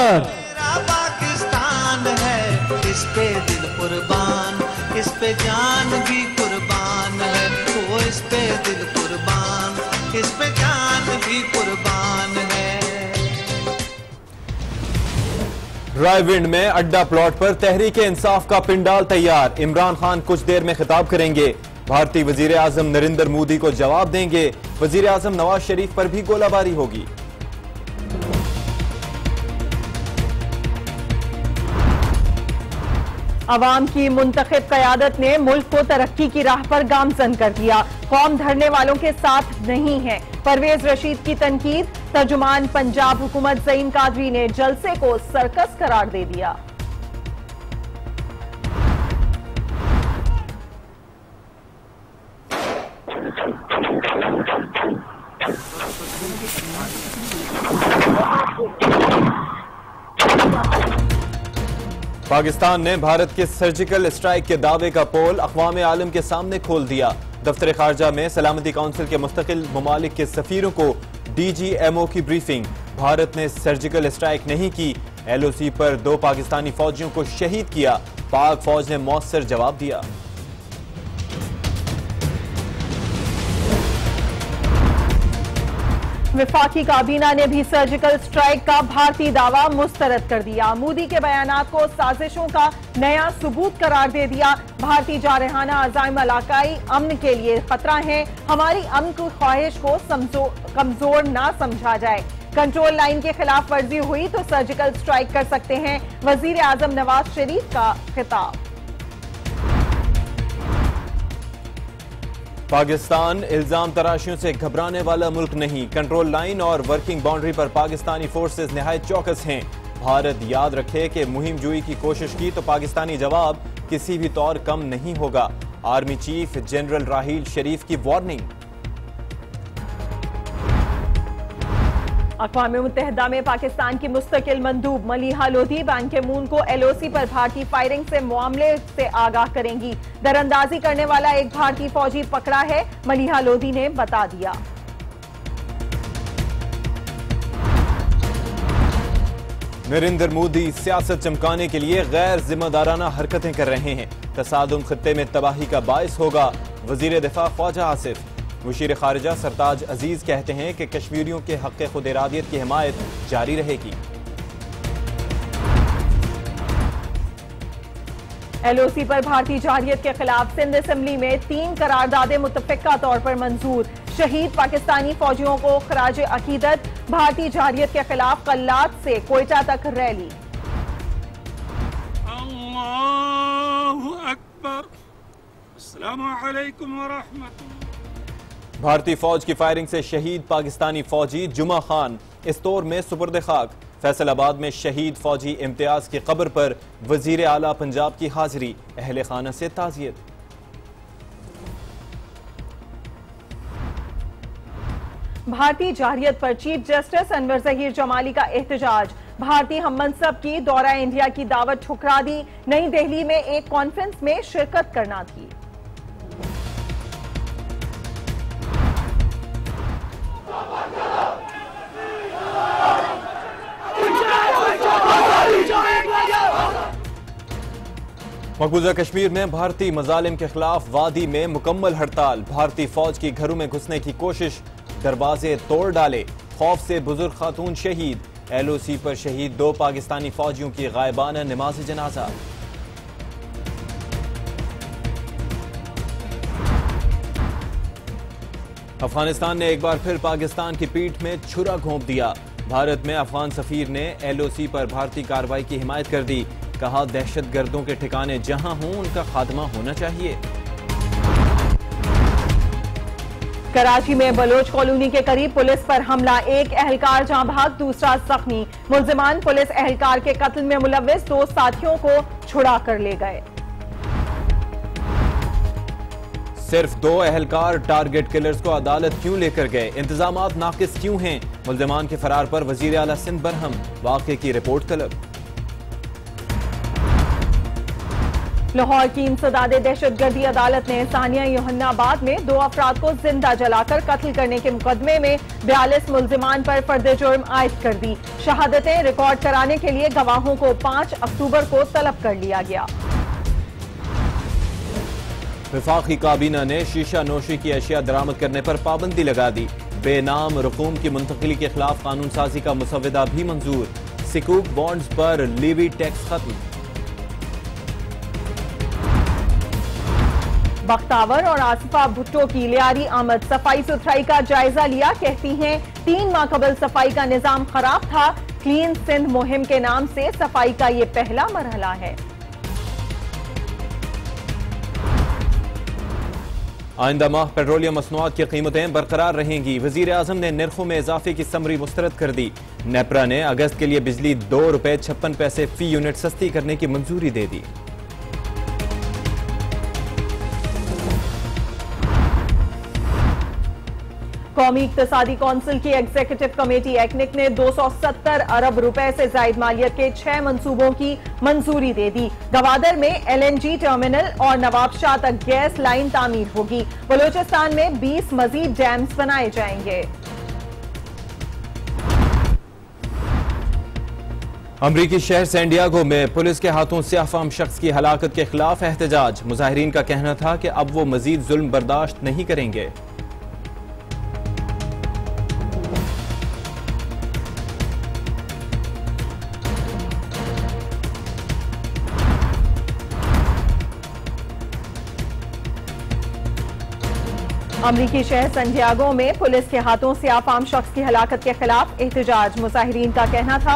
तैयार। मेरा पाकिस्तान है, इस पे दिल कुर्बान, इस पे जान भी कुर्बान है। वो इस पे दिल कुर्बान, इस पे जान भी कुर्बान है। रायविंड में अड्डा प्लॉट पर तहरीक इंसाफ का पिंडाल तैयार। इमरान खान कुछ देर में खिताब करेंगे। भारतीय वजीर आजम नरेंद्र मोदी को जवाब देंगे। वजीर आजम नवाज शरीफ पर भी गोलाबारी होगी। अवाम की मुंतखब क़यादत ने मुल्क को तरक्की की राह पर गामजन कर दिया। कौम धरने वालों के साथ नहीं है। परवेज रशीद की तनकीद। तर्जुमान पंजाब हुकूमत ज़ईन कादरी ने जलसे को सर्कस करार दे दिया। पाकिस्तान ने भारत के सर्जिकल स्ट्राइक के दावे का पोल अक़वाम आलम के सामने खोल दिया। दफ्तर खारजा में सलामती काउंसिल के मुस्तकिल ममालिक के सफीरों को DGMO की ब्रीफिंग। भारत ने सर्जिकल स्ट्राइक नहीं की। LOC पर 2 पाकिस्तानी फौजियों को शहीद किया। पाक फौज ने मौसर जवाब दिया। वफाकी काबीना ने भी सर्जिकल स्ट्राइक का भारतीय दावा मुस्तरद कर दिया। मोदी के बयानात को साजिशों का नया सबूत करार दे दिया। भारतीय जारहाना अज़ाइम इलाकाई अमन के लिए खतरा है। हमारी अमन की ख्वाहिश को कमजोर ना समझा जाए। कंट्रोल लाइन के खिलाफ वर्जी हुई तो सर्जिकल स्ट्राइक कर सकते हैं। वजीर आजम नवाज शरीफ का खिताब। पाकिस्तान इल्जाम तराशियों से घबराने वाला मुल्क नहीं। कंट्रोल लाइन और वर्किंग बाउंड्री पर पाकिस्तानी फोर्सेस निहायत चौकस हैं। भारत याद रखे कि मुहिम जुई की कोशिश की तो पाकिस्तानी जवाब किसी भी तौर कम नहीं होगा। आर्मी चीफ जनरल राहील शरीफ की वार्निंग। अक़वाम मुत्तहिदा में पाकिस्तान की मुस्तकिल मंदूब मलिहा लोधी बान की मून को LOC पर भारतीय फायरिंग से मामले से आगाह करेंगी। दरअंदाजी करने वाला एक भारतीय फौजी पकड़ा है, मलिहा लोधी ने बता दिया। नरेंद्र मोदी सियासत चमकाने के लिए गैर जिम्मेदाराना हरकतें कर रहे हैं। तसादुम खित्ते में तबाही का बायस होगा। वजीर दिफा ख्वाजा आसिफ। मुशीर खारिजा सरताज अजीज कहते हैं कि कश्मीरियों के हक़ खुद इरादियत की हिमायत जारी रहेगी। LOC पर भारतीय जारियत के खिलाफ सिंध असेंबली में 3 करारदादें मुतफ़िक़ा तौर पर मंजूर। शहीद पाकिस्तानी फौजियों को खराज अकीदत। भारतीय जारियत के खिलाफ कल्लात से कोयटा तक रैली। अल्लाहु अकबर। अस्सलामु अलैकुम व रहमतुल्लाह। भारतीय फौज की फायरिंग से शहीद पाकिस्तानी फौजी जुमा खान इस्तोर में सुपुर्द खाक। फैसलाबाद में शहीद फौजी इम्तियाज की कब्र पर वजीर आला पंजाब की हाजिरी। अहले खाना से ताज़ियत। भारतीय जारियत पर चीफ जस्टिस अनवर ज़हीर जमाली का एहतजाज। भारतीय हम मनसब की दौरा इंडिया की दावत ठुकरा दी। नई दिल्ली में एक कॉन्फ्रेंस में शिरकत करना थी। मकबूजा कश्मीर में भारतीय मजालिम के खिलाफ वादी में मुकम्मल हड़ताल। भारतीय फौज की घरों में घुसने की कोशिश, दरवाजे तोड़ डाले। खौफ से बुजुर्ग खातून शहीद। LOC पर शहीद 2 पाकिस्तानी फौजियों की गायबाना नमाज जनाजा। अफगानिस्तान ने एक बार फिर पाकिस्तान की पीठ में छुरा घोंप दिया। भारत में अफगान सफीर ने LOC पर भारतीय कार्रवाई की हिमायत कर दी। कहा दहशतगर्दों के ठिकाने जहां हों उनका खात्मा होना चाहिए। कराची में बलोच कॉलोनी के करीब पुलिस पर हमला। एक एहलकार जाँ भाग, दूसरा जख्मी। मुल्जिमान पुलिस एहलकार के कत्ल में मुलव्विस 2 साथियों को छुड़ा कर ले गए। सिर्फ 2 एहलकार टारगेट किलर्स को अदालत क्यों लेकर गए? इंतजामात नाकिस क्यों हैं? मुल्जिमान के फरार पर वजीर आला सिंध बरहम। वाक़े की रिपोर्ट तलब। लाहौर की इंसदाद दहशतगर्दी अदालत ने सानिया यूहन्नाबाद में 2 अफराद को जिंदा जलाकर कत्ल करने के मुकदमे में 42 मुल्जिमान पर फर्द जुर्म आयद कर दी। शहादतें रिकॉर्ड कराने के लिए गवाहों को 5 अक्टूबर को तलब कर लिया गया। वफाकी काबीना ने शीशा नोशी की अशिया दरामद करने पर पाबंदी लगा दी। बेनाम रकूम की मुंतकिली के खिलाफ कानून साजी का मुसव्वदा भी मंजूर। सिकूक बॉन्ड्स पर लीवी टैक्स खत्म। बख्तावर और आसिफा भुट्टो की लियारी आमद सफाई सुथराई का जायजा लिया। कहती हैं 3 माह कबल सफाई का निजाम खराब था। क्लीन सिंध मुहिम के नाम से सफाई का ये पहला मरहला है। आइंदा माह पेट्रोलियम मसनूआत की कीमतें बरकरार रहेंगी। वजीर आजम ने निर्खों में इजाफे की समरी मुस्तरद कर दी। नेपरा ने अगस्त के लिए बिजली ₹2.56 फी यूनिट सस्ती करने की मंजूरी दे दी। कौमी इक्तसादी कौंसिल की एग्जीक्यूटिव कमेटी एक्निक ने 270 अरब रुपए से जायद मालियत के 6 मंसूबों की मंजूरी दे दी। गवादर में LNG टर्मिनल और नवाबशाह तक गैस लाइन तामीर होगी। बलूचिस्तान में 20 मजीद डैम्स बनाए जाएंगे। अमरीकी शहर सैंडियागो में पुलिस के हाथों स्याफाम शख्स की हलाकत के खिलाफ एहतजाज। मुजाहिरीन का कहना था कि अब वो मजीद जुल्म बर्दाश्त नहीं करेंगे। अमरीकी शहर सैंडियागो में पुलिस के हाथों स्याफाम शख्स की हलाकत के खिलाफ एहतजाज। मुजाहिरीन का कहना था